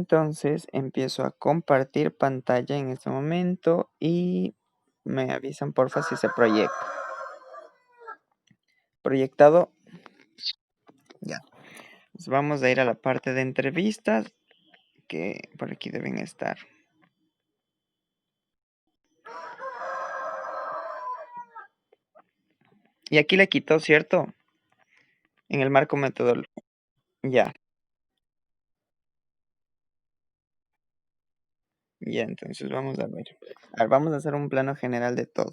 Entonces empiezo a compartir pantalla en este momento y me avisan porfa si se proyecta. Proyectado, ya. Pues vamos a ir a la parte de entrevistas que por aquí deben estar. Y aquí le quitó, ¿cierto? En el marco metodológico. Ya, ya, entonces vamos a ver. A ver, vamos a hacer un plano general de todo.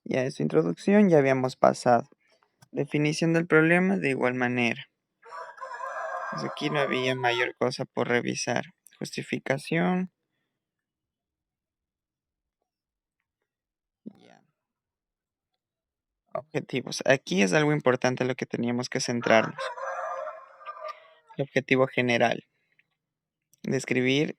Ya es su introducción, ya habíamos pasado. Definición del problema de igual manera. Pues aquí no había mayor cosa por revisar. Justificación. Ya. Objetivos. Aquí es algo importante lo que teníamos que centrarnos. El objetivo general. Describir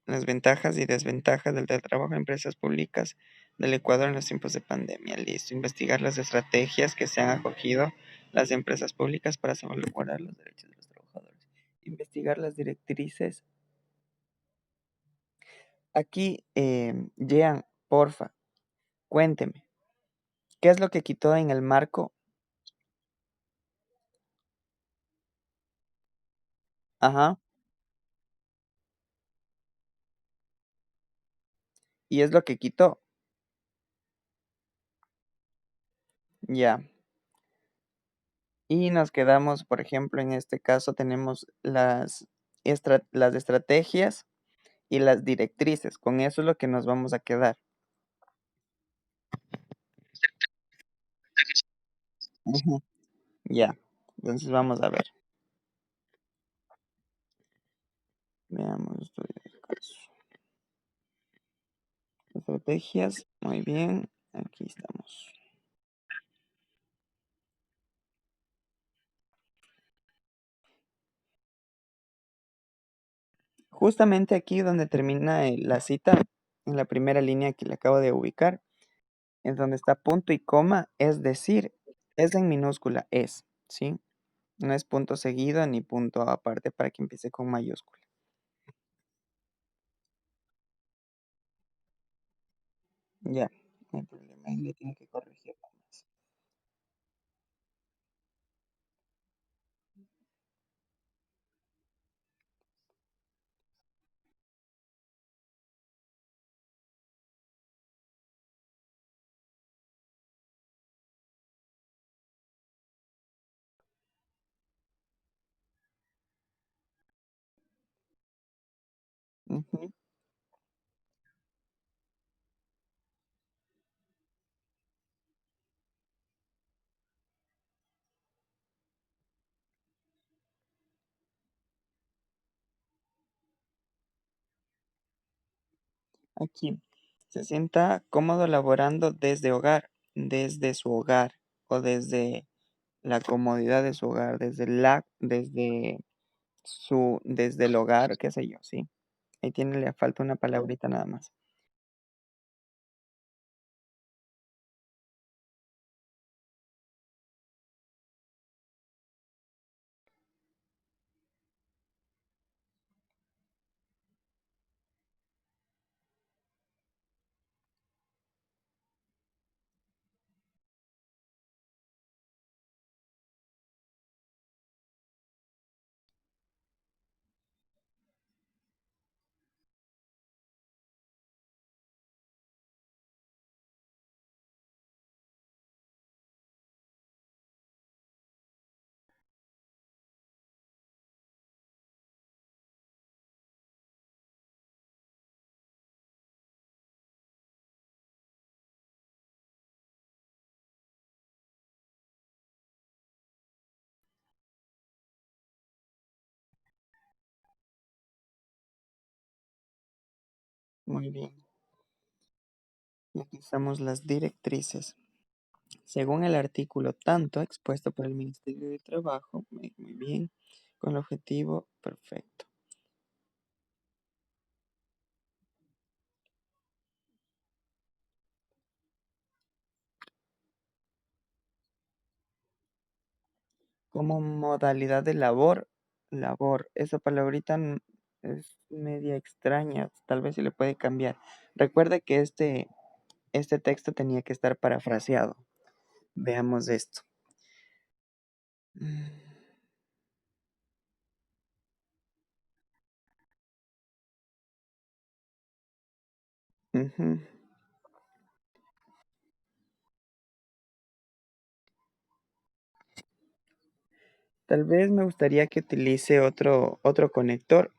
las ventajas y desventajas del teletrabajo en empresas públicas del Ecuador en los tiempos de pandemia. Listo. Investigar las estrategias que se han acogido las empresas públicas para salvaguardar los derechos de los trabajadores. Investigar las directrices. Aquí, Jean, porfa, cuénteme, ¿qué es lo que quitó en el marco? Ajá, y es lo que quitó. Ya. Y nos quedamos, por ejemplo, en este caso tenemos las estrategias y las directrices. Con eso es lo que nos vamos a quedar. Ujú. Ya. Entonces vamos a ver. Veamos estudio de caso. Estrategias. Muy bien. Aquí estamos. Justamente aquí donde termina la cita, en la primera línea que le acabo de ubicar, en donde está punto y coma, es decir, es en minúscula, es, ¿sí? No es punto seguido ni punto aparte para que empiece con mayúscula. Ya, no hay problema, ahí le tiene que corregir nada más. Ujú. Aquí, se sienta cómodo laborando desde hogar, desde su hogar o desde la comodidad de su hogar, desde el hogar, qué sé yo, sí. Ahí tiene, le falta una palabrita nada más. Muy bien. Y aquí estamos las directrices. Según el artículo tanto expuesto por el Ministerio de Trabajo, muy bien, con el objetivo perfecto. Como modalidad de labor, esa palabrita es media extraña, tal vez se le puede cambiar. Recuerda que este texto tenía que estar parafraseado. Veamos esto. Mm, ujú. Tal vez me gustaría que utilice otro conector,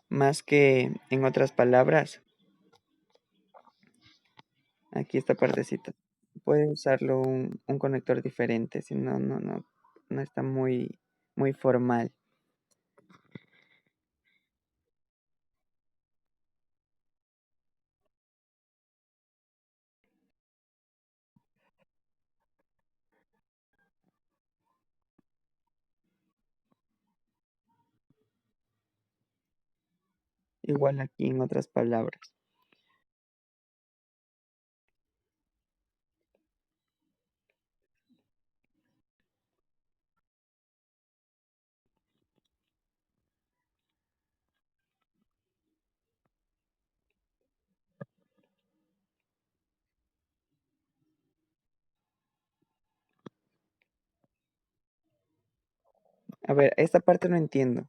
más que en otras palabras. Aquí esta partecita. Puede usarlo un conector diferente, si no, no está muy formal. Igual aquí en otras palabras. A ver, esta parte no entiendo.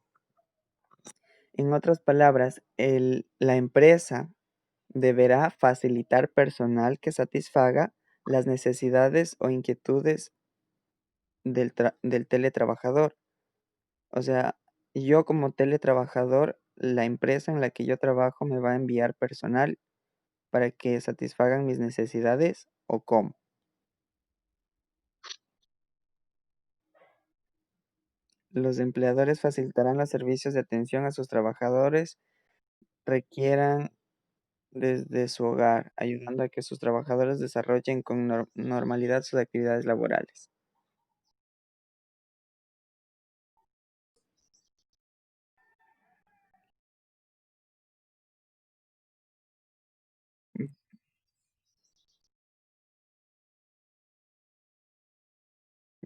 En otras palabras, la empresa deberá facilitar personal que satisfaga las necesidades o inquietudes del teletrabajador. O sea, yo como teletrabajador, la empresa en la que yo trabajo me va a enviar personal para que satisfagan mis necesidades o cómo. Los empleadores facilitarán los servicios de atención a sus trabajadores requieran desde su hogar, ayudando a que sus trabajadores desarrollen con normalidad sus actividades laborales. Mm,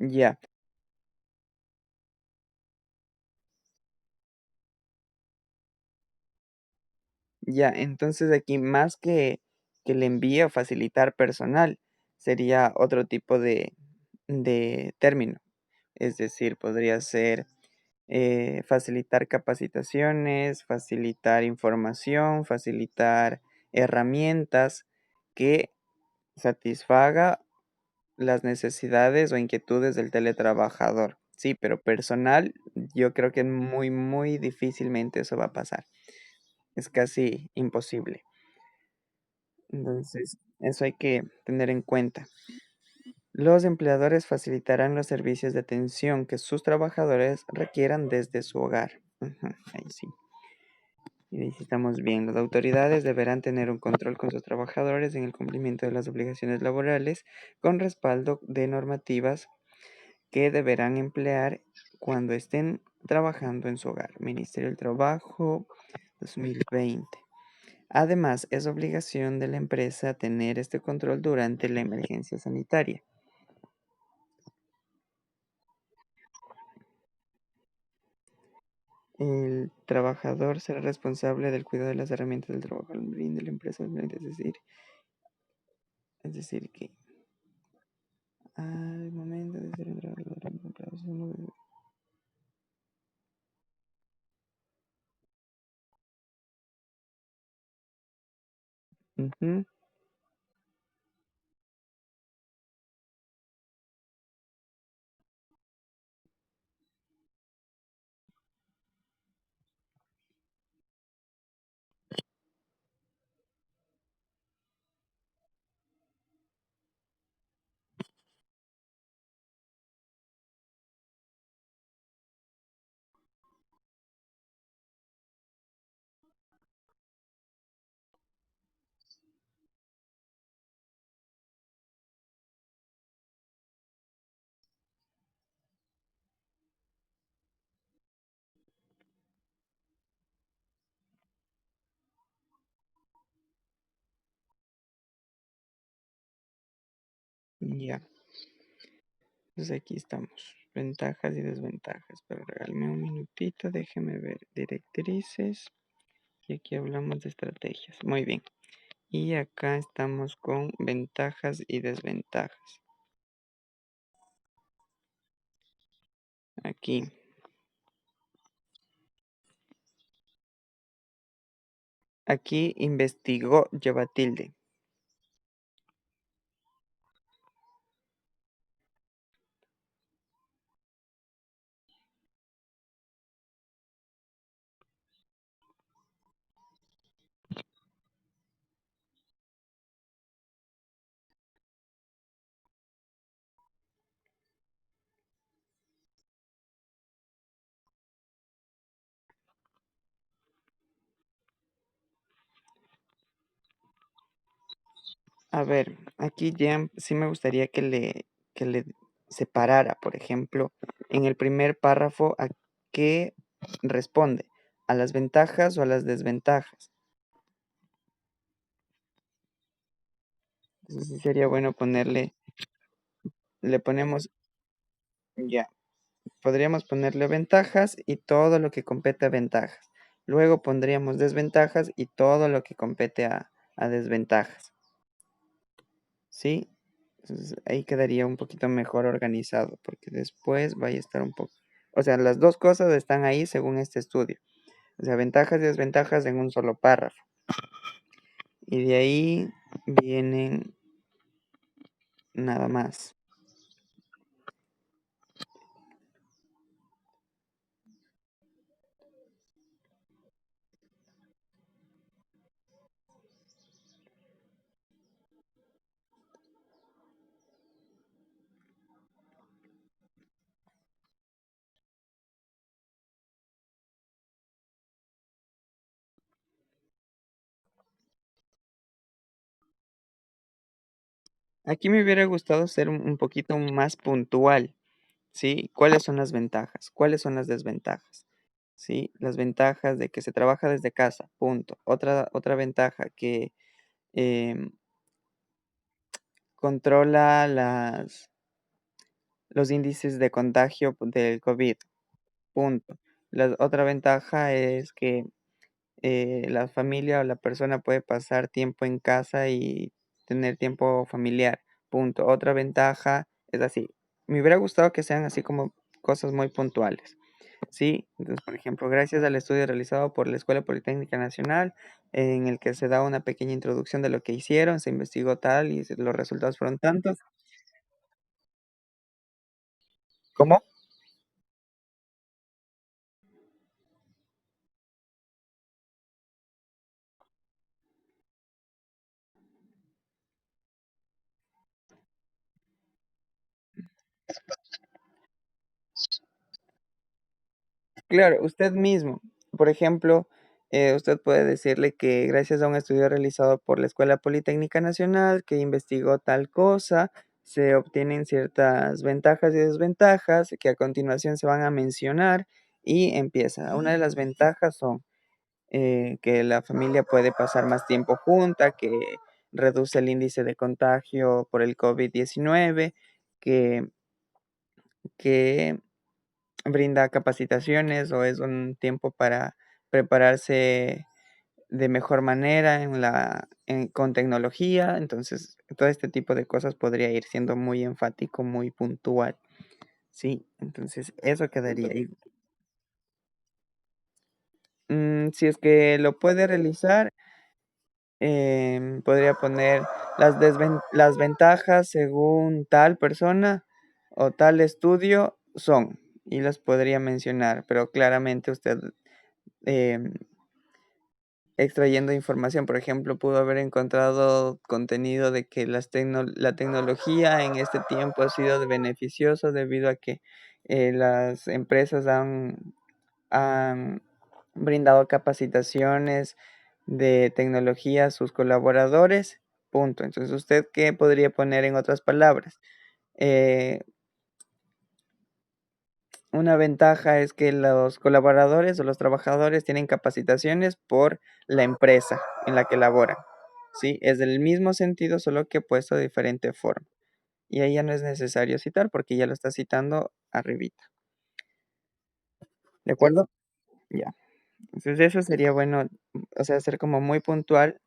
ya, ya. Entonces aquí más que le envíe o facilitar personal, sería otro tipo de término. Es decir, podría ser facilitar capacitaciones, facilitar información, facilitar herramientas que satisfaga las necesidades o inquietudes del teletrabajador. Sí, pero personal, yo creo que muy difícilmente eso va a pasar. Es casi imposible. Entonces, eso hay que tener en cuenta. Los empleadores facilitarán los servicios de atención que sus trabajadores requieran desde su hogar. Ujú, ahí sí. Y ahí sí estamos bien. Las autoridades deberán tener un control con sus trabajadores en el cumplimiento de las obligaciones laborales con respaldo de normativas que deberán emplear cuando estén trabajando en su hogar. Ministerio del Trabajo 2020. Además, es obligación de la empresa tener este control durante la emergencia sanitaria. El trabajador será responsable del cuidado de las herramientas del trabajo al fin de la empresa, es decir que al momento de ser un trabajador encontrado Ujú, ya, pues aquí estamos. Ventajas y desventajas. Pero regálame un minutito, déjeme ver. Directrices. Y aquí hablamos de estrategias. Muy bien. Y acá estamos con ventajas y desventajas. Aquí. Aquí investigó, lleva tilde. A ver, aquí ya sí me gustaría que le separara, por ejemplo, en el primer párrafo, ¿a qué responde? ¿A las ventajas o a las desventajas? Entonces sí sería bueno le ponemos, ya, podríamos ponerle ventajas y todo lo que compete a ventajas. Luego pondríamos desventajas y todo lo que compete a desventajas. ¿Sí? Entonces ahí quedaría un poquito mejor organizado, porque después vaya a estar un poco. O sea, las dos cosas están ahí según este estudio. O sea, ventajas y desventajas en un solo párrafo. Y de ahí vienen nada más. Aquí me hubiera gustado ser un poquito más puntual, ¿sí? ¿Cuáles son las ventajas? ¿Cuáles son las desventajas? ¿Sí? Las ventajas de que se trabaja desde casa, punto. Otra ventaja que em, controla los índices de contagio del COVID, punto. La otra ventaja es que la familia o la persona puede pasar tiempo en casa y tener tiempo familiar, punto. Otra ventaja es así. Me hubiera gustado que sean así como cosas muy puntuales. Sí, entonces, por ejemplo, gracias al estudio realizado por la Escuela Politécnica Nacional, en el que se da una pequeña introducción de lo que hicieron, se investigó tal y los resultados fueron tantos. ¿Cómo? Claro, usted mismo. Por ejemplo, usted puede decirle que gracias a un estudio realizado por la Escuela Politécnica Nacional que investigó tal cosa, se obtienen ciertas ventajas y desventajas que a continuación se van a mencionar y empieza. Una de las ventajas son que la familia puede pasar más tiempo junta, que reduce el índice de contagio por el COVID-19, que, que brinda capacitaciones o es un tiempo para prepararse de mejor manera con tecnología. Entonces, todo este tipo de cosas podría ir siendo muy enfático, muy puntual. Sí, entonces eso quedaría ahí. Si es que lo puede realizar, podría poner las ventajas según tal persona o tal estudio son, y las podría mencionar, pero claramente usted em, extrayendo información, por ejemplo, pudo haber encontrado contenido de que la tecnología en este tiempo ha sido beneficioso debido a que las empresas han brindado capacitaciones de tecnología a sus colaboradores, punto. Entonces, ¿usted qué podría poner en otras palabras? Eh, una ventaja es que los colaboradores o los trabajadores tienen capacitaciones por la empresa en la que laboran, ¿sí? Es del mismo sentido, solo que puesto de diferente forma. y ahí ya no es necesario citar porque ya lo está citando arribita. ¿De acuerdo? Ya. Entonces eso sería bueno, o sea, ser como muy puntual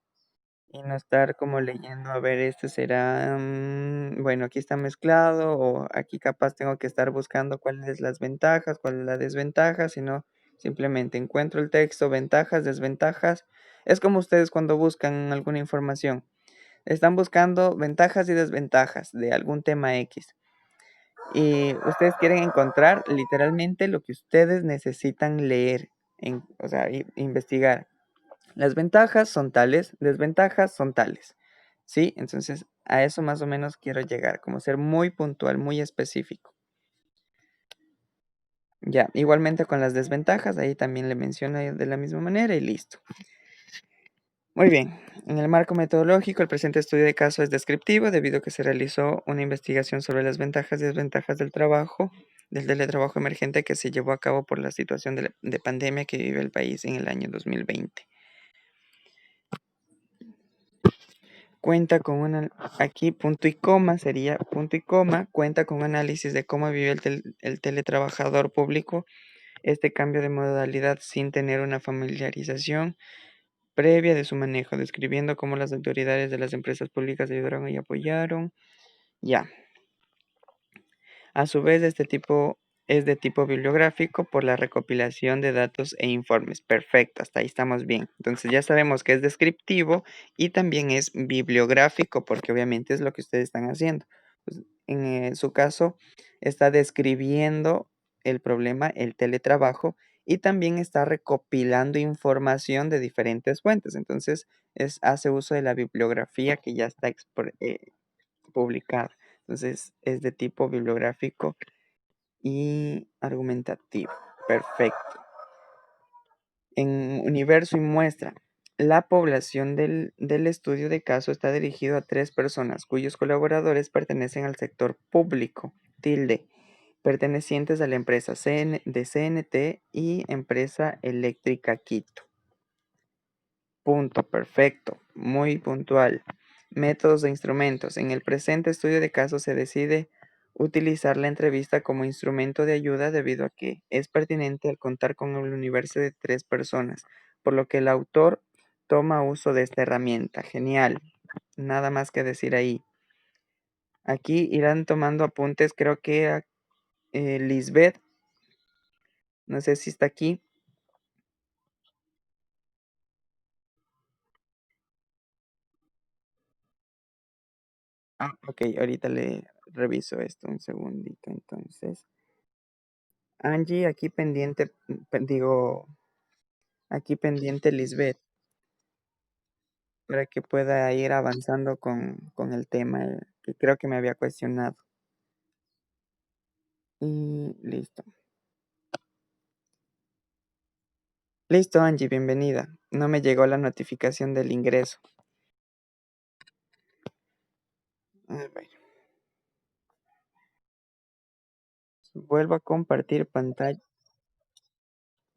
y no estar como leyendo, a ver, esto será, bueno, aquí está mezclado o aquí capaz tengo que estar buscando cuáles las ventajas, cuál es la desventaja, sino simplemente encuentro el texto, ventajas, desventajas. Es como ustedes cuando buscan alguna información. Están buscando ventajas y desventajas de algún tema X. Y ustedes quieren encontrar literalmente lo que ustedes necesitan leer, o sea, investigar. Las ventajas son tales, desventajas son tales. ¿Sí? Entonces, a eso más o menos quiero llegar, como ser muy puntual, muy específico. Ya, igualmente con las desventajas, ahí también le menciono de la misma manera y listo. Muy bien, en el marco metodológico, el presente estudio de caso es descriptivo debido a que se realizó una investigación sobre las ventajas y desventajas del trabajo, del teletrabajo emergente que se llevó a cabo por la situación de pandemia que vive el país en el año 2020. Cuenta con aquí punto y coma, sería punto y coma, cuenta con análisis de cómo vive el teletrabajador público este cambio de modalidad sin tener una familiarización previa de su manejo, describiendo cómo las autoridades de las empresas públicas ayudaron y apoyaron. Ya. A su vez, este tipo es de tipo bibliográfico por la recopilación de datos e informes. Perfecto, hasta ahí estamos bien. Entonces ya sabemos que es descriptivo y también es bibliográfico porque obviamente es lo que ustedes están haciendo. Pues, en su caso, está describiendo el problema, el teletrabajo, y también está recopilando información de diferentes fuentes. Entonces, hace uso de la bibliografía que ya está publicada. Entonces, es de tipo bibliográfico y argumentativo. Perfecto. En universo y muestra, la población del estudio de caso está dirigido a 3 personas cuyos colaboradores pertenecen al sector público, tilde, pertenecientes a la empresa de CNT y empresa eléctrica Quito. Punto, perfecto, muy puntual. Métodos e instrumentos. En el presente estudio de caso se decide utilizar la entrevista como instrumento de ayuda debido a que es pertinente al contar con el universo de 3 personas, por lo que el autor toma uso de esta herramienta. Genial, nada más que decir ahí. Aquí irán tomando apuntes, creo que Lisbeth, no sé si está aquí. Ah, ok, ahorita le reviso esto un segundito entonces. Angie, aquí pendiente, digo, aquí pendiente Lisbeth, para que pueda ir avanzando con el tema que creo que me había cuestionado. Y listo. Listo, Angie, bienvenida. No me llegó la notificación del ingreso. A ver, vuelvo a compartir pantalla.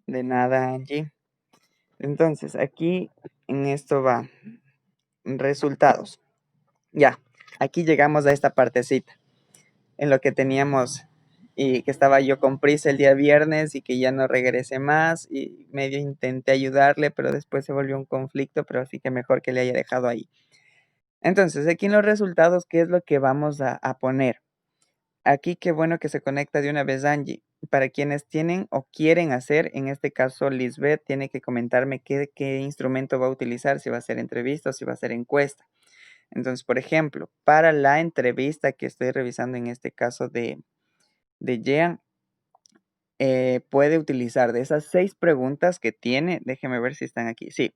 De nada, Angie. Entonces, aquí en esto va. Resultados. Ya, aquí llegamos a esta partecita. En lo que teníamos y que estaba yo con prisa el día viernes y que ya no regresé más y medio intenté ayudarle, pero después se volvió un conflicto, pero así que mejor que le haya dejado ahí. Entonces, aquí en los resultados, ¿qué es lo que vamos a poner? Aquí qué bueno que se conecta de una vez Angie. Para quienes tienen o quieren hacer, en este caso Lisbeth tiene que comentarme qué instrumento va a utilizar, si va a ser entrevista o si va a ser encuesta. Entonces, por ejemplo, para la entrevista que estoy revisando en este caso de Jean, puede utilizar de esas 6 preguntas que tiene, déjeme ver si están aquí. Sí,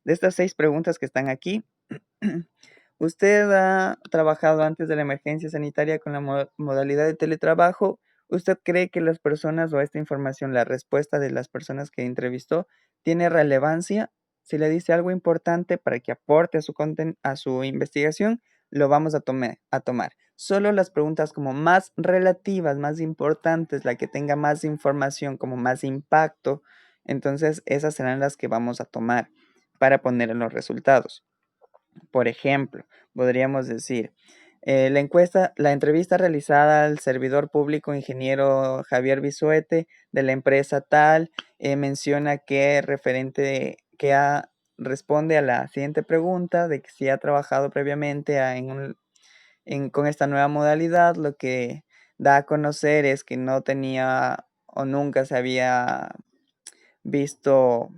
de estas 6 preguntas que están aquí, ¿usted ha trabajado antes de la emergencia sanitaria con la modalidad de teletrabajo? ¿Usted cree que las personas o esta información, la respuesta de las personas que entrevistó, tiene relevancia? Si le dice algo importante para que aporte a su investigación, lo vamos a tomar. Solo las preguntas como más relativas, más importantes, la que tenga más información, como más impacto, entonces esas serán las que vamos a tomar para poner en los resultados. Por ejemplo, podríamos decir, La entrevista realizada al servidor público ingeniero Javier Bisuete de la empresa tal menciona que responde a la siguiente pregunta de que si ha trabajado previamente con esta nueva modalidad, lo que da a conocer es que no tenía o nunca se había visto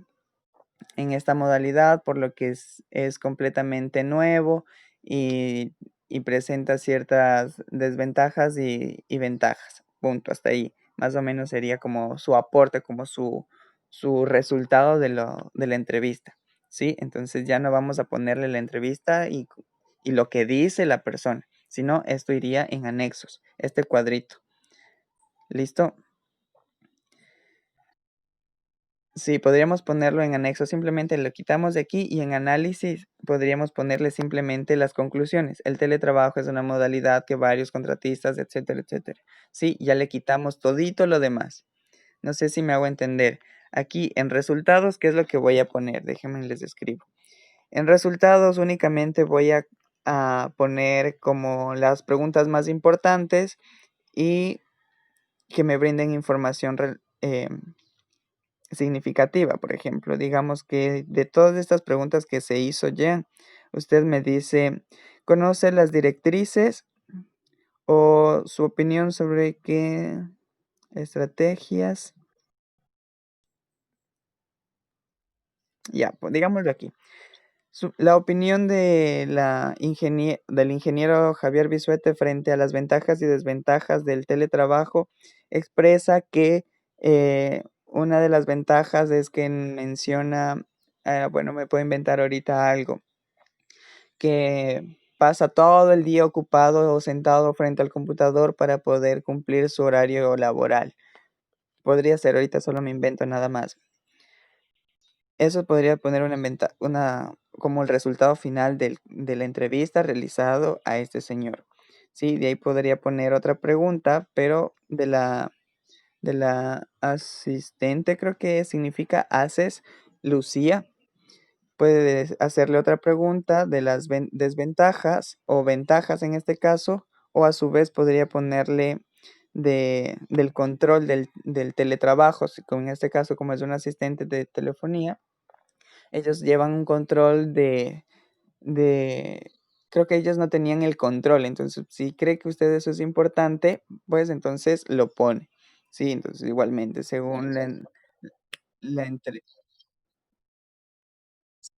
en esta modalidad, por lo que es completamente nuevo y, y presenta ciertas desventajas y ventajas. Punto, hasta ahí. Más o menos sería como su aporte, como su resultado de la entrevista. ¿Sí? Entonces ya no vamos a ponerle la entrevista y lo que dice la persona, sino esto iría en anexos, este cuadrito. ¿Listo? Sí, podríamos ponerlo en anexo, simplemente lo quitamos de aquí y en análisis podríamos ponerle simplemente las conclusiones. El teletrabajo es una modalidad que varios contratistas, etcétera, etcétera. Sí, ya le quitamos todito lo demás. No sé si me hago entender. Aquí en resultados, ¿qué es lo que voy a poner? Déjenme les escribo. En resultados únicamente voy a poner como las preguntas más importantes y que me brinden información significativa, por ejemplo. Digamos que de todas estas preguntas que se hizo ya, usted me dice, ¿conoce las directrices o su opinión sobre qué estrategias? Ya, pues digámoslo aquí. La opinión del ingeniero Javier Bisuete frente a las ventajas y desventajas del teletrabajo expresa que una de las ventajas es que menciona, bueno, me puedo inventar ahorita algo, que pasa todo el día ocupado o sentado frente al computador para poder cumplir su horario laboral. Podría ser, ahorita solo me invento nada más. Eso podría poner como el resultado final de la entrevista realizado a este señor. Sí, de ahí podría poner otra pregunta, pero de la asistente, creo que significa haces, Lucía. Puede hacerle otra pregunta de las desventajas o ventajas en este caso, o a su vez podría ponerle del control del teletrabajo, en este caso como es un asistente de telefonía ellos llevan un control de, creo que ellos no tenían el control, entonces si cree que usted eso es importante, pues entonces lo pone. Sí, entonces igualmente, según la entre...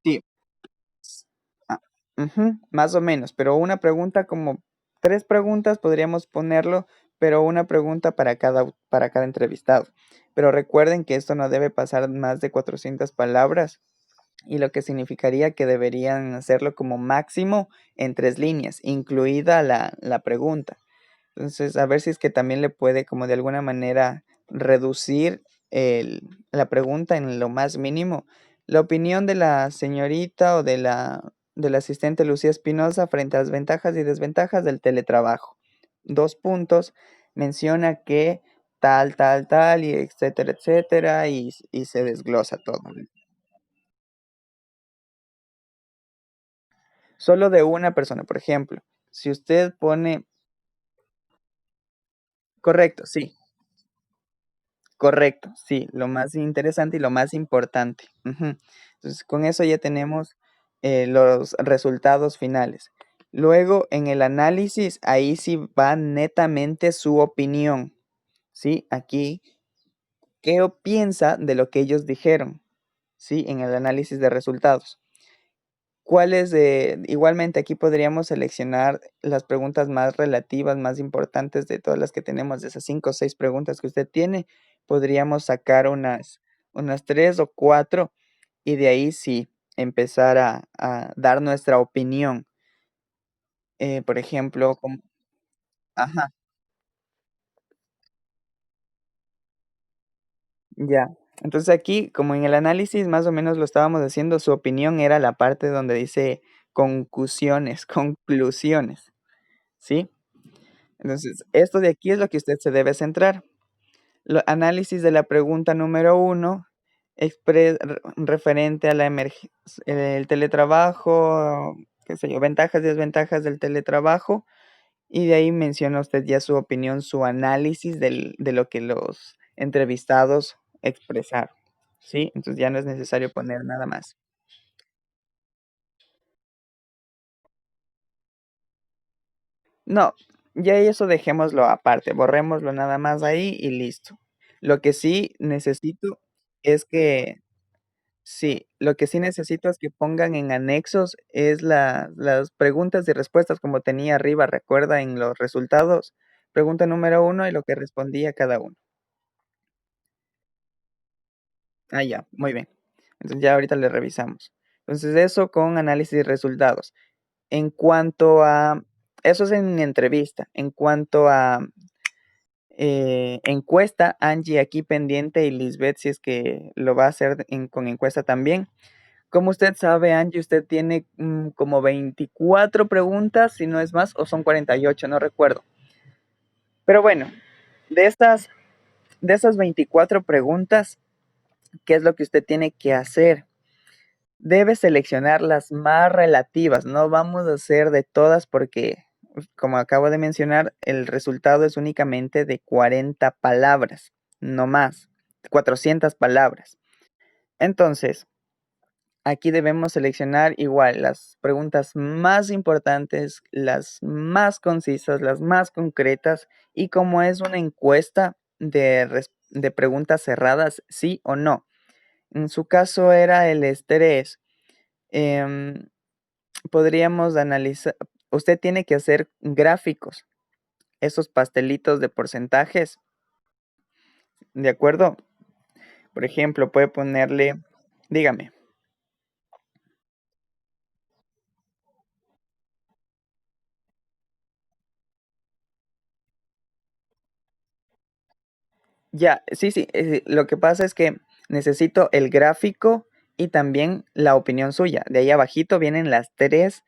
Sí, ah, más o menos, pero una pregunta como 3 preguntas podríamos ponerlo, pero una pregunta para cada entrevistado. Pero recuerden que esto no debe pasar más de 400 palabras y lo que significaría que deberían hacerlo como máximo en 3 líneas, incluida la pregunta. Entonces, a ver si es que también le puede como de alguna manera reducir la pregunta en lo más mínimo. La opinión de la señorita o de la asistente Lucía Espinosa frente a las ventajas y desventajas del teletrabajo. 2 puntos, menciona que tal, tal, tal, y etcétera, etcétera, y se desglosa todo. Solo de una persona, por ejemplo. Si usted pone, correcto, sí, correcto, sí, lo más interesante y lo más importante. Ujú. Entonces, con eso ya tenemos los resultados finales. Luego, en el análisis, ahí sí va netamente su opinión, ¿sí? Aquí, ¿qué piensa de lo que ellos dijeron? ¿Sí? En el análisis de resultados. Igualmente aquí podríamos seleccionar las preguntas más relativas, más importantes de todas las que tenemos, de esas 5 o 6 preguntas que usted tiene, podríamos sacar unas 3 o 4 y de ahí sí empezar a dar nuestra opinión. Por ejemplo, ajá, ya. Entonces aquí, como en el análisis más o menos lo estábamos haciendo, su opinión era la parte donde dice conclusiones, conclusiones, ¿sí? Entonces, esto de aquí es lo que usted se debe centrar. Análisis de la pregunta número 1, referente a el teletrabajo, qué sé yo, ventajas y desventajas del teletrabajo. Y de ahí menciona usted ya su opinión, su análisis de lo que los entrevistados expresaron, ¿sí? Entonces ya no es necesario poner nada más. No, ya eso dejémoslo aparte, borrémoslo nada más ahí y listo. Lo que sí necesito es que sí, lo que sí necesito es que pongan en anexos es las preguntas y respuestas como tenía arriba, recuerda en los resultados, pregunta número uno y lo que respondía cada uno. Ah, ya, muy bien. Entonces ya ahorita le revisamos. Entonces eso con análisis de resultados. En cuanto a, eso es en entrevista. En cuanto a encuesta, Angie aquí pendiente y Lisbeth si es que lo va a hacer con encuesta también. Como usted sabe, Angie, usted tiene como 24 preguntas, si no es más, o son 48, no recuerdo. Pero bueno, de estas, de esas 24 preguntas, ¿qué es lo que usted tiene que hacer? Debe seleccionar las más relativas, no vamos a hacer de todas porque, como acabo de mencionar, el resultado es únicamente de 40 palabras, no más, 400 palabras. Entonces, aquí debemos seleccionar igual las preguntas más importantes, las más concisas, las más concretas y como es una encuesta de preguntas cerradas, sí o no. En su caso era el estrés. em, Podríamos analizar, usted tiene que hacer gráficos, esos pastelitos de porcentajes, ¿de acuerdo? Por ejemplo, puede ponerle, dígame, ya, sí, sí, lo que pasa es que necesito el gráfico y también la opinión suya. De ahí abajito vienen las tres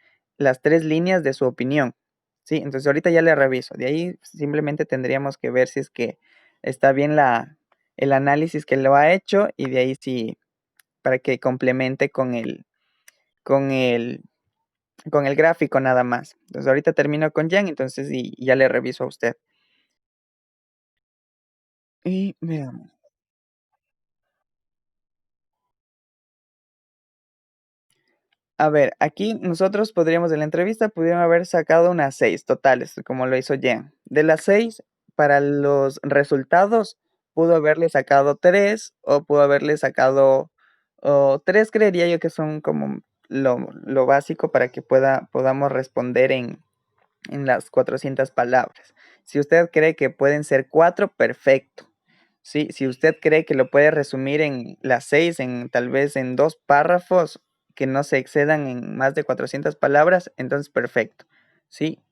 líneas de su opinión, ¿sí? Entonces ahorita ya le reviso. De ahí simplemente tendríamos que ver si es que está bien el análisis que lo ha hecho y de ahí sí para que complemente con el, con el gráfico nada más. Entonces ahorita termino con Jan, entonces y ya le reviso a usted. Y veamos. A ver, aquí nosotros podríamos de la entrevista, pudieron haber sacado unas 6 totales, como lo hizo Jan. De las 6, para los resultados, pudo haberle sacado 3 o pudo haberle sacado o 3, creería yo que son como lo básico para que podamos responder en las 400 palabras. Si usted cree que pueden ser 4, perfecto. Sí, si usted cree que lo puede resumir en las 6, en tal vez en 2 párrafos que no se excedan en más de 400 palabras, entonces perfecto. Sí,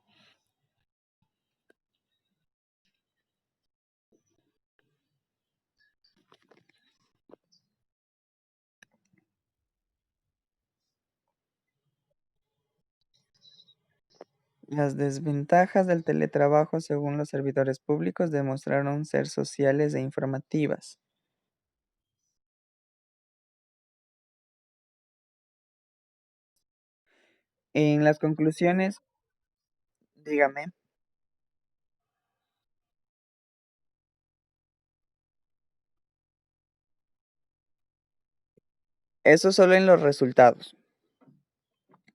las desventajas del teletrabajo según los servidores públicos demostraron ser sociales e informativas. En las conclusiones, dígame, eso solo en los resultados.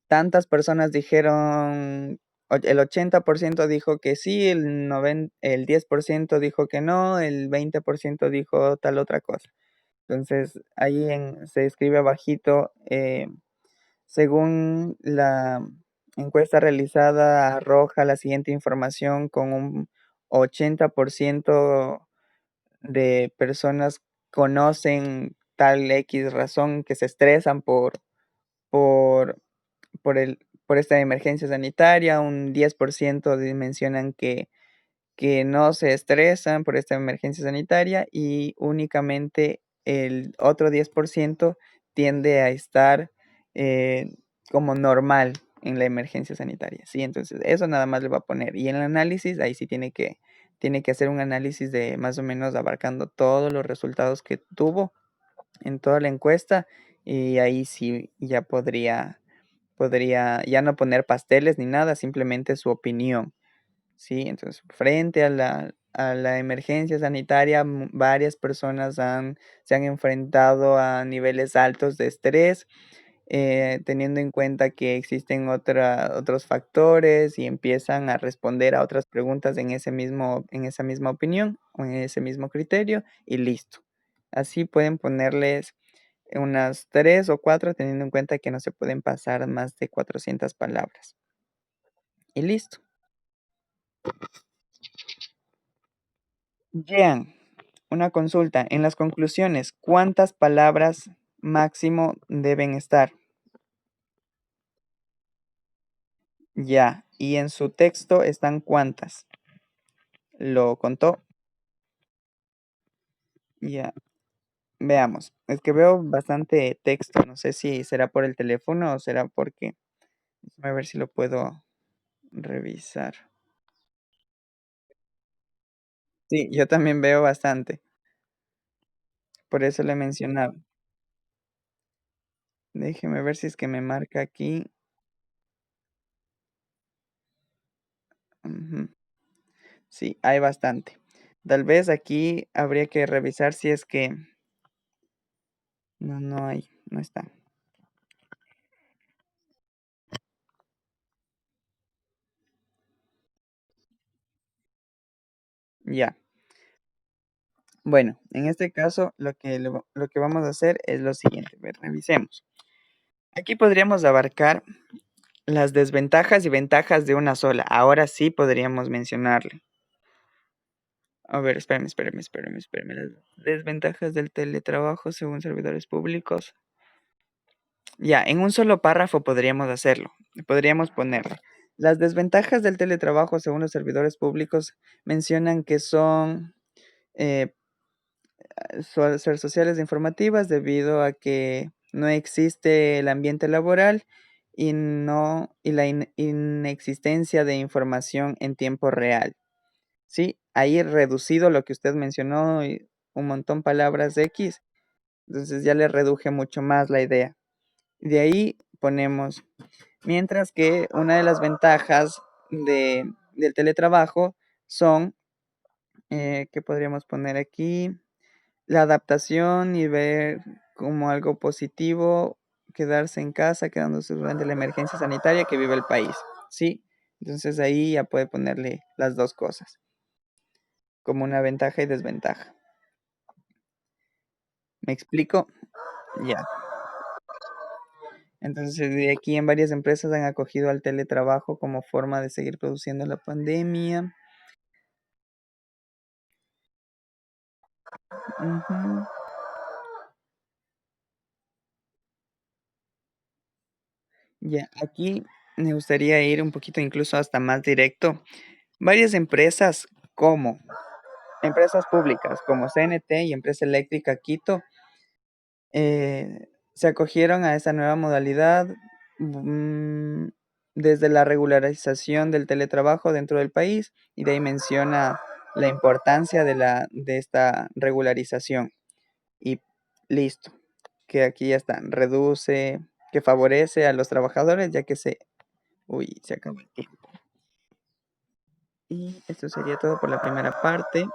Tantas personas dijeron, el 80% dijo que sí, el 10% dijo que no, el 20% dijo tal otra cosa. Entonces, se escribe abajito, según la encuesta realizada, arroja la siguiente información con un 80% de personas conocen tal X razón que se estresan por por esta emergencia sanitaria, un 10% mencionan que no se estresan por esta emergencia sanitaria y únicamente el otro 10% tiende a estar como normal en la emergencia sanitaria, ¿sí? Entonces, eso nada más le va a poner. Y en el análisis, ahí sí tiene que hacer un análisis de más o menos abarcando todos los resultados que tuvo en toda la encuesta y ahí sí ya podría ya no poner pasteles ni nada, simplemente su opinión. ¿sí? Entonces, frente a la emergencia sanitaria, varias personas se han enfrentado a niveles altos de estrés, teniendo en cuenta que existen otros factores y empiezan a responder a otras preguntas en esa misma opinión o en ese mismo criterio y listo. Así pueden ponerles unas 3 o 4 teniendo en cuenta que no se pueden pasar más de 400 palabras. Y listo. Jean, una consulta. En las conclusiones, ¿cuántas palabras máximo deben estar? Ya. ¿Y en su texto están cuántas? ¿Lo contó? Ya. Veamos. Es que veo bastante texto. No sé si será por el teléfono o será porque. A ver si lo puedo revisar. Sí, yo también veo bastante. Por eso le mencionaba. Déjeme ver si es que me marca aquí. Ujú. Sí, hay bastante. Tal vez aquí habría que revisar si es que no, no hay, no está. Ya. Bueno, en este caso lo que vamos a hacer es lo siguiente. A ver, revisemos. Aquí podríamos abarcar las desventajas y ventajas de una sola. Ahora sí podríamos mencionarle. A ver, espérame. Las desventajas del teletrabajo según servidores públicos. Ya, en un solo párrafo podríamos hacerlo. Podríamos ponerle. Las desventajas del teletrabajo según los servidores públicos mencionan que son eh, ser sociales e informativas debido a que no existe el ambiente laboral y la inexistencia de información en tiempo real. Sí, ahí reducido lo que usted mencionó, y un montón palabras X, entonces ya le reduje mucho más la idea. De ahí ponemos, mientras que una de las ventajas del teletrabajo son, ¿qué podríamos poner aquí? La adaptación y ver como algo positivo, quedarse en casa, quedándose durante la emergencia sanitaria que vive el país, ¿sí? Entonces ahí ya puede ponerle las dos cosas, como una ventaja y desventaja. ¿Me explico? Ya. Entonces, de aquí en varias empresas han acogido al teletrabajo como forma de seguir produciendo la pandemia. Ujú. Ya, aquí me gustaría ir un poquito incluso hasta más directo. Varias empresas como empresas públicas como CNT y Empresa Eléctrica Quito se acogieron a esta nueva modalidad mm, desde la regularización del teletrabajo dentro del país y de ahí menciona la importancia de esta regularización y listo, que aquí ya está, reduce, que favorece a los trabajadores ya que se acabó el tiempo. Y esto sería todo por la primera parte.